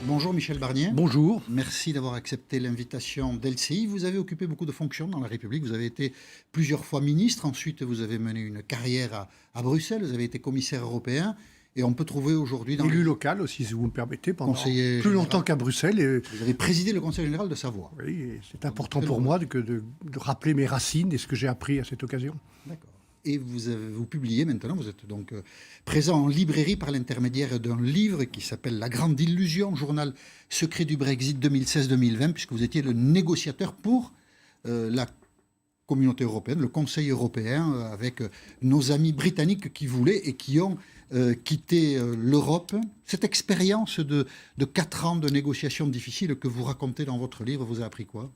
Bonjour Michel Barnier. Bonjour. Merci d'avoir accepté l'invitation d'LCI. Vous avez occupé beaucoup de fonctions dans la République. Vous avez été plusieurs fois ministre. Ensuite, vous avez mené une carrière à Bruxelles. Vous avez été commissaire européen. Et on peut trouver aujourd'hui... Élu local aussi, si vous me permettez, pendant conseiller plus général. longtemps qu'à Bruxelles. Et... Vous avez présidé le Conseil général de Savoie. Oui, et c'est important pour moi de rappeler mes racines et ce que j'ai appris à cette occasion. D'accord. Et vous publiez maintenant, vous êtes donc présent en librairie par l'intermédiaire d'un livre qui s'appelle La Grande Illusion, journal secret du Brexit 2016-2020, puisque vous étiez le négociateur pour la communauté européenne, le Conseil européen, avec nos amis britanniques qui voulaient et qui ont quitté l'Europe. Cette expérience de 4 ans de négociations difficiles que vous racontez dans votre livre vous a appris quoi ?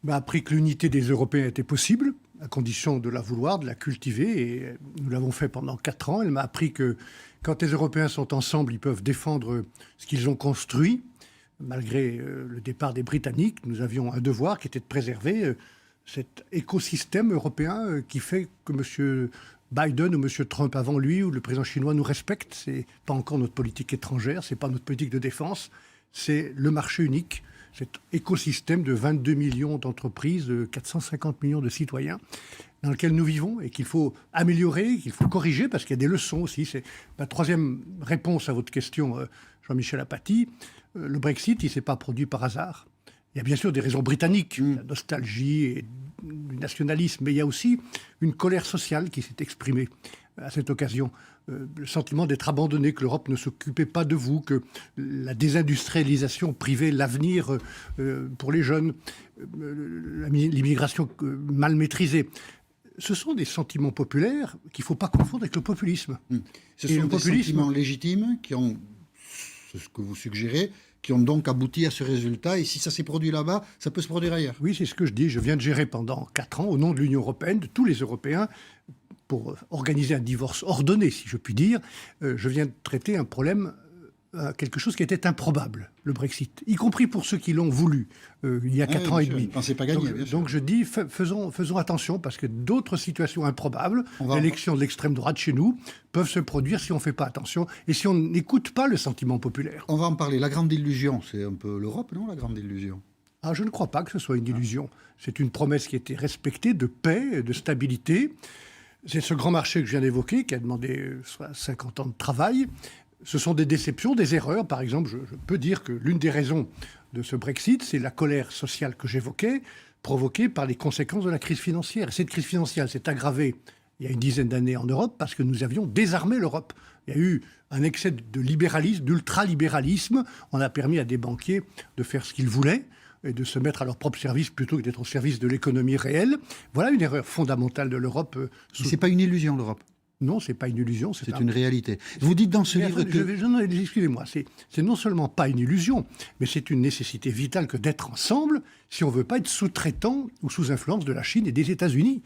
M'a appris que l'unité des Européens était possible, à condition de la vouloir, de la cultiver, et nous l'avons fait pendant 4 ans. Elle m'a appris que quand les Européens sont ensemble, ils peuvent défendre ce qu'ils ont construit. Malgré le départ des Britanniques, nous avions un devoir qui était de préserver cet écosystème européen qui fait que M. Biden ou M. Trump avant lui, ou le président chinois nous respectent. Ce n'est pas encore notre politique étrangère, ce n'est pas notre politique de défense, c'est le marché unique. Cet écosystème de 22 millions d'entreprises, de 450 millions de citoyens dans lequel nous vivons et qu'il faut améliorer, qu'il faut corriger parce qu'il y a des leçons aussi. C'est ma troisième réponse à votre question, Jean-Michel Apathy. Le Brexit, il ne s'est pas produit par hasard. Il y a bien sûr des raisons britanniques, la nostalgie et du nationalisme, mais il y a aussi une colère sociale qui s'est exprimée à cette occasion. Le sentiment d'être abandonné, que l'Europe ne s'occupait pas de vous, que la désindustrialisation privait l'avenir pour les jeunes, l'immigration mal maîtrisée. Ce sont des sentiments populaires qu'il ne faut pas confondre avec le populisme. Ce sont des sentiments légitimes qui ont, c'est ce que vous suggérez, qui ont donc abouti à ce résultat. Et si ça s'est produit là-bas, ça peut se produire ailleurs. Oui, c'est ce que je dis. Je viens de gérer pendant 4 ans, au nom de l'Union européenne, de tous les Européens, pour organiser un divorce ordonné, si je puis dire. Je viens de traiter un problème, quelque chose qui était improbable, le Brexit, y compris pour ceux qui l'ont voulu, il y a 4 ans et demi. C'est pas gagné, donc je dis, faisons attention, parce que d'autres situations improbables, l'élection de l'extrême droite chez nous, peuvent se produire si on ne fait pas attention et si on n'écoute pas le sentiment populaire. On va en parler. La grande illusion, c'est un peu l'Europe, non, la grande illusion ? Ah, je ne crois pas que ce soit une illusion. C'est une promesse qui a été respectée, de paix, de stabilité. C'est ce grand marché que je viens d'évoquer, qui a demandé 50 ans de travail. Ce sont des déceptions, des erreurs. Par exemple, je peux dire que l'une des raisons de ce Brexit, c'est la colère sociale que j'évoquais, provoquée par les conséquences de la crise financière. Et cette crise financière s'est aggravée il y a une dizaine d'années en Europe parce que nous avions désarmé l'Europe. Il y a eu un excès de libéralisme, d'ultralibéralisme. On a permis à des banquiers de faire ce qu'ils voulaient et de se mettre à leur propre service plutôt que d'être au service de l'économie réelle. Voilà une erreur fondamentale de l'Europe. Ce n'est pas une illusion, l'Europe. Non, ce n'est pas une illusion. C'est une réalité. Vous dites dans ce livre que... Excusez-moi, c'est non seulement pas une illusion, mais c'est une nécessité vitale que d'être ensemble si on ne veut pas être sous-traitant ou sous influence de la Chine et des États-Unis.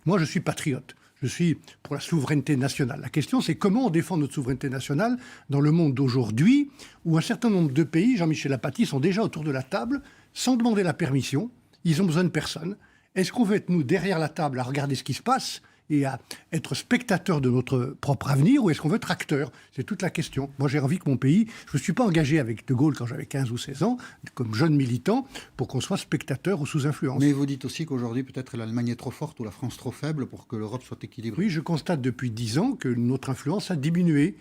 Moi, je suis patriote. Je suis pour la souveraineté nationale. La question, c'est comment on défend notre souveraineté nationale dans le monde d'aujourd'hui, où un certain nombre de pays, Jean-Michel Apathy, sont déjà autour de la table, sans demander la permission. Ils ont besoin de personne. Est-ce qu'on veut être, nous, derrière la table, à regarder ce qui se passe et à être spectateur de notre propre avenir, ou est-ce qu'on veut être acteur ? C'est toute la question. Moi, j'ai envie que mon pays... Je ne me suis pas engagé avec De Gaulle quand j'avais 15 ou 16 ans, comme jeune militant, pour qu'on soit spectateur ou sous influence. Mais vous dites aussi qu'aujourd'hui, peut-être l'Allemagne est trop forte ou la France trop faible pour que l'Europe soit équilibrée. Oui, je constate depuis 10 ans que notre influence a diminué,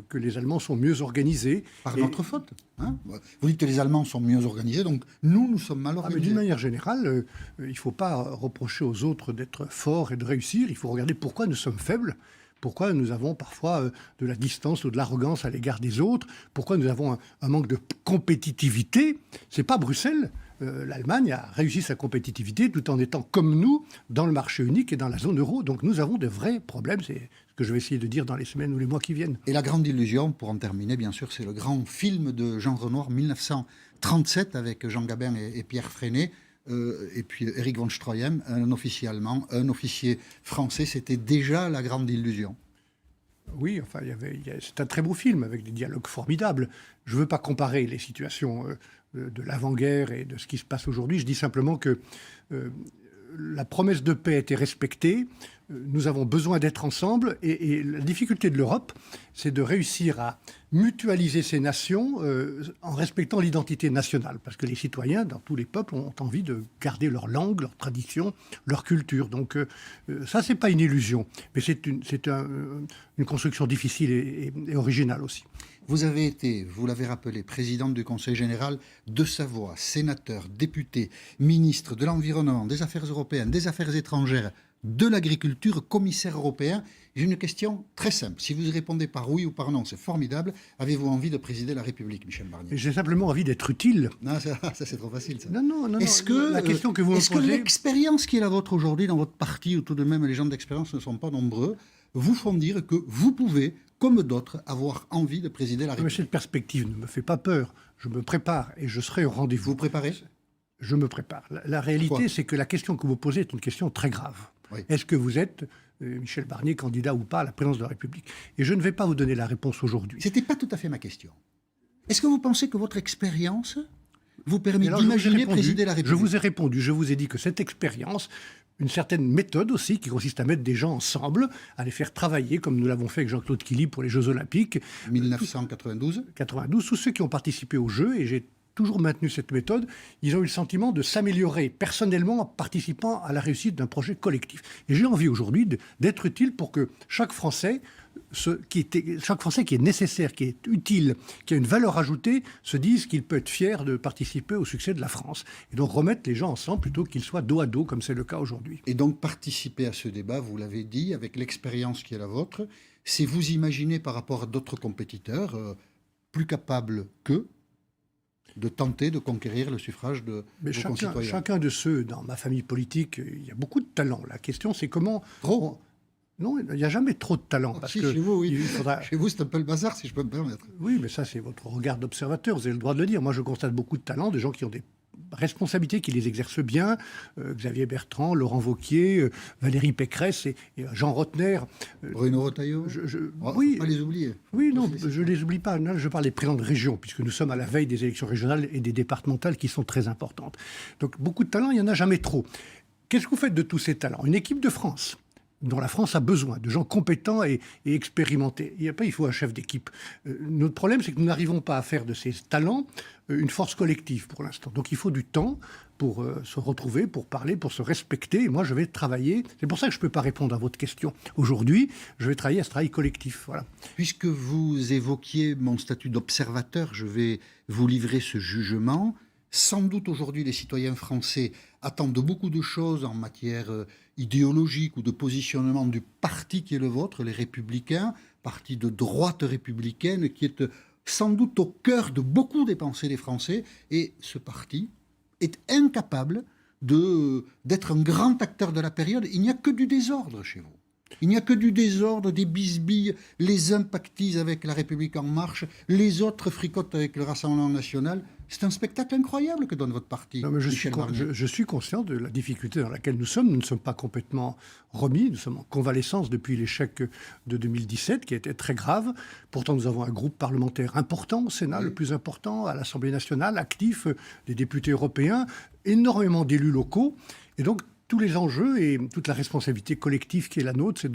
que les Allemands sont mieux organisés. Par notre faute, hein ? Vous dites que les Allemands sont mieux organisés, donc nous sommes mal organisés. Mais d'une manière générale, il ne faut pas reprocher aux autres d'être forts et de réussir. Il faut regarder pourquoi nous sommes faibles, pourquoi nous avons parfois de la distance ou de l'arrogance à l'égard des autres, pourquoi nous avons un manque de compétitivité. Ce n'est pas Bruxelles. L'Allemagne a réussi sa compétitivité tout en étant comme nous dans le marché unique et dans la zone euro. Donc nous avons de vrais problèmes, c'est ce que je vais essayer de dire dans les semaines ou les mois qui viennent. Et La Grande Illusion, pour en terminer, bien sûr, c'est le grand film de Jean Renoir, 1937, avec Jean Gabin et Pierre Freinet, et puis Erich von Stroheim, un officier allemand, un officier français. C'était déjà La Grande Illusion. Oui, enfin, c'est un très beau film avec des dialogues formidables. Je ne veux pas comparer les situations de l'avant-guerre et de ce qui se passe aujourd'hui. Je dis simplement que la promesse de paix a été respectée. nous avons besoin d'être ensemble et la difficulté de l'Europe, c'est de réussir à mutualiser ces nations en respectant l'identité nationale. Parce que les citoyens, dans tous les peuples, ont envie de garder leur langue, leur tradition, leur culture. Donc ça, c'est pas une illusion, mais c'est une construction difficile et originale aussi. Vous avez été, vous l'avez rappelé, président du Conseil général de Savoie, sénateur, député, ministre de l'Environnement, des Affaires européennes, des Affaires étrangères, de l'agriculture, commissaire européen. J'ai une question très simple. Si vous répondez par oui ou par non, c'est formidable. Avez-vous envie de présider la République, Michel Barnier? J'ai simplement envie d'être utile. Non, ça c'est trop facile. Ça. Non. Est-ce que la question que vous me est-ce posez... que l'expérience qui est la vôtre aujourd'hui dans votre parti, où tout de même les gens d'expérience ne sont pas nombreux, vous font dire que vous pouvez, comme d'autres, avoir envie de présider la République? Mais cette perspective ne me fait pas peur. Je me prépare et je serai au rendez-vous. Vous préparez? Je me prépare. La réalité, c'est que la question que vous posez est une question très grave. Oui. Est-ce que vous êtes, Michel Barnier, candidat ou pas à la présidence de la République? Et je ne vais pas vous donner la réponse aujourd'hui. Ce n'était pas tout à fait ma question. Est-ce que vous pensez que votre expérience vous permet d'imaginer présider la République? Je vous ai répondu. Je vous ai dit que cette expérience, une certaine méthode aussi, qui consiste à mettre des gens ensemble, à les faire travailler, comme nous l'avons fait avec Jean-Claude Killy pour les Jeux Olympiques. 1992. 92, tous ceux qui ont participé aux Jeux, et j'ai toujours maintenu cette méthode, ils ont eu le sentiment de s'améliorer personnellement en participant à la réussite d'un projet collectif. Et j'ai envie aujourd'hui d'être utile pour que chaque Français qui est nécessaire, qui est utile, qui a une valeur ajoutée, se dise qu'il peut être fier de participer au succès de la France. Et donc remettre les gens ensemble plutôt qu'ils soient dos à dos, comme c'est le cas aujourd'hui. Et donc participer à ce débat, vous l'avez dit, avec l'expérience qui est la vôtre, c'est vous imaginer par rapport à d'autres compétiteurs plus capables qu'eux de tenter de conquérir le suffrage de vos concitoyens. Chacun de ceux dans ma famille politique, il y a beaucoup de talent. La question, c'est comment... Non, il n'y a jamais trop de talent. Parce que chez vous, oui. Chez vous, c'est un peu le bazar, si je peux me permettre. Oui, mais ça, c'est votre regard d'observateur. Vous avez le droit de le dire. Moi, je constate beaucoup de talent, des gens qui ont des responsabilités, qui les exercent bien. Xavier Bertrand, Laurent Wauquiez, Valérie Pécresse et Jean Rotner. Bruno Retailleau. Oui, pas les oublier. Oui, non, je ne les oublie pas. Non, je parle des présidents de région, puisque nous sommes à la veille des élections régionales et des départementales qui sont très importantes. Donc, beaucoup de talent, il n'y en a jamais trop. Qu'est-ce que vous faites de tous ces talents? Une équipe de France, dont la France a besoin, de gens compétents et expérimentés. Et après, il faut un chef d'équipe. Notre problème, c'est que nous n'arrivons pas à faire de ces talents une force collective pour l'instant. Donc il faut du temps pour se retrouver, pour parler, pour se respecter. Et moi, je vais travailler. C'est pour ça que je ne peux pas répondre à votre question aujourd'hui. Je vais travailler à ce travail collectif. Voilà. Puisque vous évoquiez mon statut d'observateur, je vais vous livrer ce jugement. Sans doute aujourd'hui, les citoyens français attendent beaucoup de choses en matière idéologique ou de positionnement du parti qui est le vôtre, les Républicains, parti de droite républicaine qui est sans doute au cœur de beaucoup des pensées des Français. Et ce parti est incapable d'être un grand acteur de la période. Il n'y a que du désordre chez vous. Il n'y a que du désordre, des bisbilles. Les uns pactisent avec la République en marche, les autres fricotent avec le Rassemblement national. C'est un spectacle incroyable que donne votre parti. Non, mais je suis conscient de la difficulté dans laquelle nous sommes. Nous ne sommes pas complètement remis. Nous sommes en convalescence depuis l'échec de 2017, qui a été très grave. Pourtant, nous avons un groupe parlementaire important au Sénat, le plus important, à l'Assemblée nationale, actif, des députés européens, énormément d'élus locaux. Et donc, tous les enjeux et toute la responsabilité collective qui est la nôtre, c'est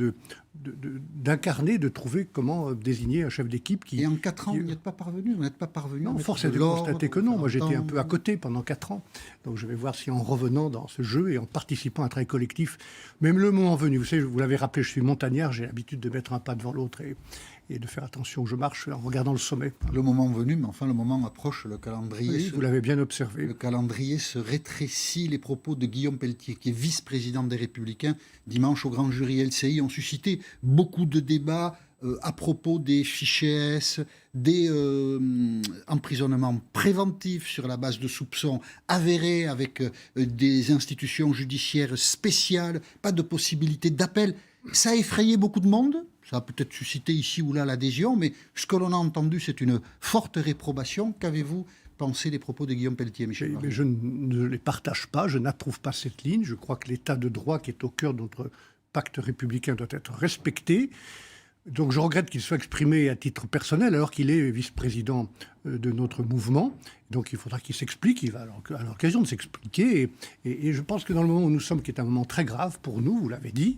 d'incarner, de trouver comment désigner un chef d'équipe qui... Et en 4 ans, vous n'êtes pas parvenu? Vous n'êtes pas parvenu? Non, force est de constater que non. Moi, j'étais un peu à côté pendant 4 ans. Donc, je vais voir si en revenant dans ce jeu et en participant à un travail collectif, même le moment venu, vous savez, vous l'avez rappelé, je suis montagnard, j'ai l'habitude de mettre un pas devant l'autre et de faire attention où je marche en regardant le sommet. Le moment venu, mais enfin le moment approche, le calendrier... Oui, vous l'avez bien observé. Le calendrier se rétrécit. Les propos de Guillaume Pelletier, qui est vice-président des Républicains, dimanche au grand jury LCI, ont suscité beaucoup de débats à propos des fichiers S, des emprisonnements préventifs sur la base de soupçons avérés avec des institutions judiciaires spéciales, pas de possibilité d'appel. Ça a effrayé beaucoup de monde. Ça a peut-être suscité ici ou là l'adhésion, mais ce que l'on a entendu, c'est une forte réprobation. Qu'avez-vous pensé des propos de Guillaume Pelletier, Michel? Mais je ne les partage pas, je n'approuve pas cette ligne. Je crois que l'état de droit qui est au cœur de notre pacte républicain doit être respecté. Donc je regrette qu'il soit exprimé à titre personnel alors qu'il est vice-président de notre mouvement. Donc il faudra qu'il s'explique, il va à l'occasion de s'expliquer. Et je pense que dans le moment où nous sommes, qui est un moment très grave pour nous, vous l'avez dit,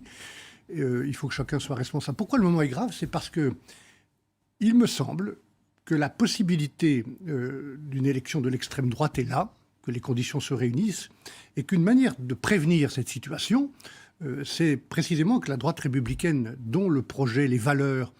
il faut que chacun soit responsable. Pourquoi le moment est grave? C'est parce que il me semble que la possibilité d'une élection de l'extrême droite est là, que les conditions se réunissent, et qu'une manière de prévenir cette situation, c'est précisément que la droite républicaine, dont le projet, les valeurs,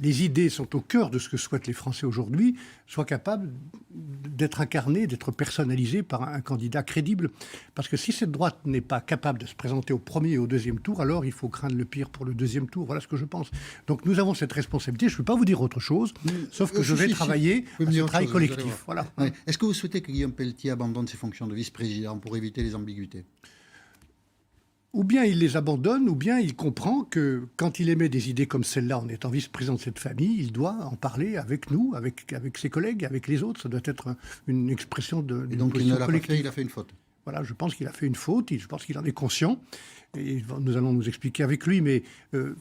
les idées sont au cœur de ce que souhaitent les Français aujourd'hui, soit capable d'être incarnée, d'être personnalisée par un candidat crédible. Parce que si cette droite n'est pas capable de se présenter au premier et au deuxième tour, alors il faut craindre le pire pour le deuxième tour. Voilà ce que je pense. Donc nous avons cette responsabilité. Je ne peux pas vous dire autre chose, sauf que je vais travailler à ce travail collectif. Voilà. Ouais. Est-ce que vous souhaitez que Guillaume Pelletier abandonne ses fonctions de vice-président pour éviter les ambiguïtés? Ou bien il les abandonne, ou bien il comprend que quand il émet des idées comme celle-là, en étant vice-président de cette famille, il doit en parler avec nous, avec ses collègues, avec les autres. Ça doit être une expression de Et donc il ne l'a pas fait, il a fait une faute. Voilà, je pense qu'il a fait une faute, je pense qu'il en est conscient, et nous allons nous expliquer avec lui, mais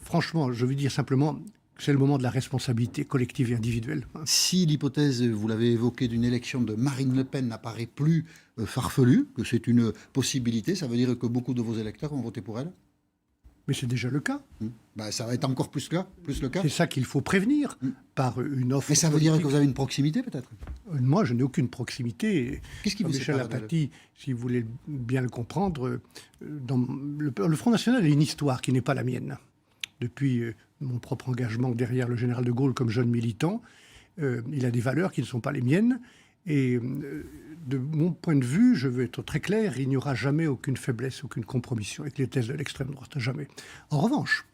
franchement, je veux dire simplement, c'est le moment de la responsabilité collective et individuelle. Si l'hypothèse, vous l'avez évoquée, d'une élection de Marine Le Pen n'apparaît plus farfelue, que c'est une possibilité, ça veut dire que beaucoup de vos électeurs vont voter pour elle? Mais c'est déjà le cas. Ben, ça va être encore plus le cas. C'est ça qu'il faut prévenir par une offre. Mais ça veut dire que vous avez une proximité peut-être? Moi, je n'ai aucune proximité. Qu'est-ce qui vous Michel sépare Apathy, si vous voulez bien le comprendre, dans le Front National a une histoire qui n'est pas la mienne. Depuis mon propre engagement derrière le général de Gaulle comme jeune militant, il a des valeurs qui ne sont pas les miennes. Et de mon point de vue, je veux être très clair, il n'y aura jamais aucune faiblesse, aucune compromission avec les thèses de l'extrême droite, jamais. En revanche,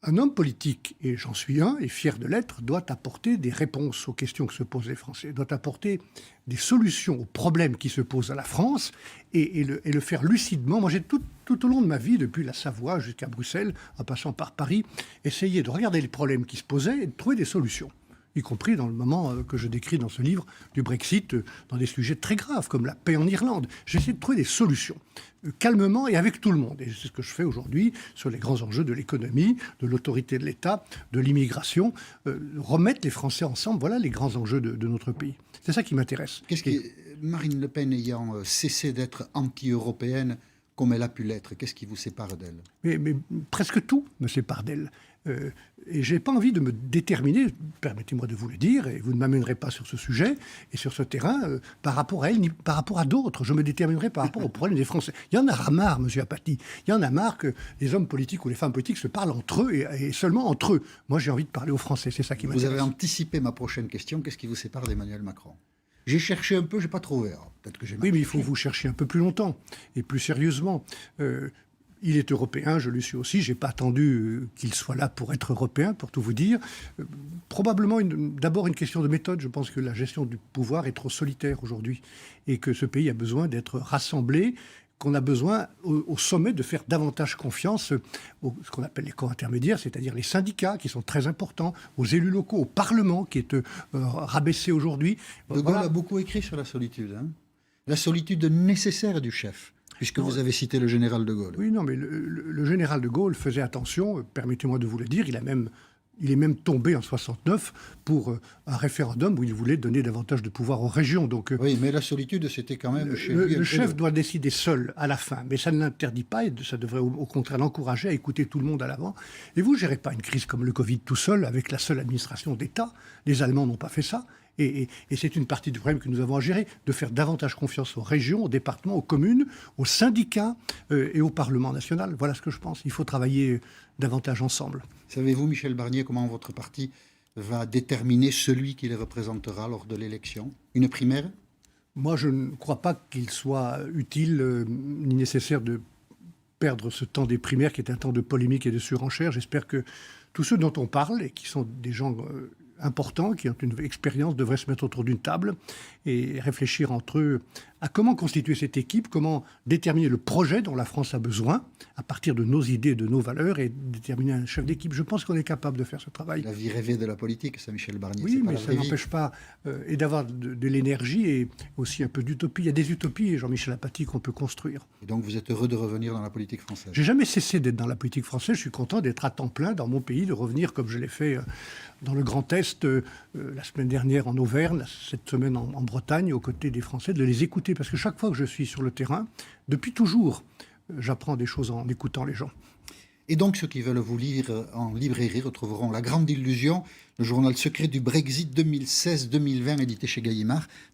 un homme politique, et j'en suis un, et fier de l'être, doit apporter des réponses aux questions que se posent les Français, doit apporter des solutions aux problèmes qui se posent à la France, et le faire lucidement. Moi, j'ai tout au long de ma vie, depuis la Savoie jusqu'à Bruxelles, en passant par Paris, essayé de regarder les problèmes qui se posaient et de trouver des solutions, y compris dans le moment que je décris dans ce livre du Brexit, dans des sujets très graves, comme la paix en Irlande. J'essaie de trouver des solutions, calmement et avec tout le monde. Et c'est ce que je fais aujourd'hui sur les grands enjeux de l'économie, de l'autorité de l'État, de l'immigration. Remettre les Français ensemble, voilà les grands enjeux de notre pays. C'est ça qui m'intéresse. Marine Le Pen ayant cessé d'être anti-européenne, comme elle a pu l'être, qu'est-ce qui vous sépare d'elle? Mais presque tout me sépare d'elle. Et je n'ai pas envie de me déterminer, permettez-moi de vous le dire, et vous ne m'amènerez pas sur ce sujet et sur ce terrain par rapport à elle, ni par rapport à d'autres. Je me déterminerai par rapport aux problèmes des Français. Il y en a marre, M. Apathy. Il y en a marre que les hommes politiques ou les femmes politiques se parlent entre eux et seulement entre eux. Moi, j'ai envie de parler aux Français. C'est ça qui m'intéresse. Vous avez anticipé ma prochaine question. Qu'est-ce qui vous sépare d'Emmanuel Macron? J'ai cherché un peu, je n'ai pas trouvé. Peut-être que j'ai Oui, mais il faut vous chercher un peu plus longtemps et plus sérieusement. Il est européen, je le suis aussi. Je n'ai pas attendu qu'il soit là pour être européen, pour tout vous dire. Probablement, d'abord une question de méthode. Je pense que la gestion du pouvoir est trop solitaire aujourd'hui et que ce pays a besoin d'être rassemblé, qu'on a besoin au sommet de faire davantage confiance ce qu'on appelle les corps intermédiaires, c'est-à-dire les syndicats qui sont très importants, aux élus locaux, au Parlement qui est rabaissé aujourd'hui. De Gaulle a beaucoup écrit sur la solitude. La solitude nécessaire du chef. Puisque vous avez cité le général de Gaulle. Oui, non, mais le général de Gaulle faisait attention, permettez-moi de vous le dire, il est même tombé en 69 pour un référendum où il voulait donner davantage de pouvoir aux régions. Donc, oui, mais la solitude, c'était quand même chez lui. Le chef doit décider seul à la fin, mais ça ne l'interdit pas et ça devrait au contraire l'encourager à écouter tout le monde à l'avant. Et vous ne gérez pas une crise comme le Covid tout seul avec la seule administration d'État. Les Allemands n'ont pas fait ça. Et c'est une partie du problème que nous avons à gérer, de faire davantage confiance aux régions, aux départements, aux communes, aux syndicats et au Parlement national. Voilà ce que je pense. Il faut travailler davantage ensemble. Savez-vous, Michel Barnier, comment votre parti va déterminer celui qui les représentera lors de l'élection? Une primaire? Moi, je ne crois pas qu'il soit utile ni nécessaire de perdre ce temps des primaires qui est un temps de polémique et de surenchère. J'espère que tous ceux dont on parle, et qui sont des gens importants, qui ont une expérience, devraient se mettre autour d'une table et réfléchir entre eux à comment constituer cette équipe, comment déterminer le projet dont la France a besoin à partir de nos idées, de nos valeurs, et déterminer un chef d'équipe. Je pense qu'on est capable de faire ce travail. La vie rêvée de la politique, ça, Michel Barnier. Oui, mais ça n'empêche pas et d'avoir de l'énergie et aussi un peu d'utopie. Il y a des utopies, Jean-Michel Apathy, qu'on peut construire. Et donc vous êtes heureux de revenir dans la politique française? J'ai jamais cessé d'être dans la politique française. Je suis content d'être à temps plein dans mon pays, de revenir comme je l'ai fait dans le Grand Est, la semaine dernière en Auvergne, cette semaine en Bretagne, aux côtés des Français, de les écouter. Parce que chaque fois que je suis sur le terrain, depuis toujours, j'apprends des choses en écoutant les gens. Et donc, ceux qui veulent vous lire en librairie retrouveront La Grande Illusion, le journal secret du Brexit 2016-2020, édité chez Gallimard.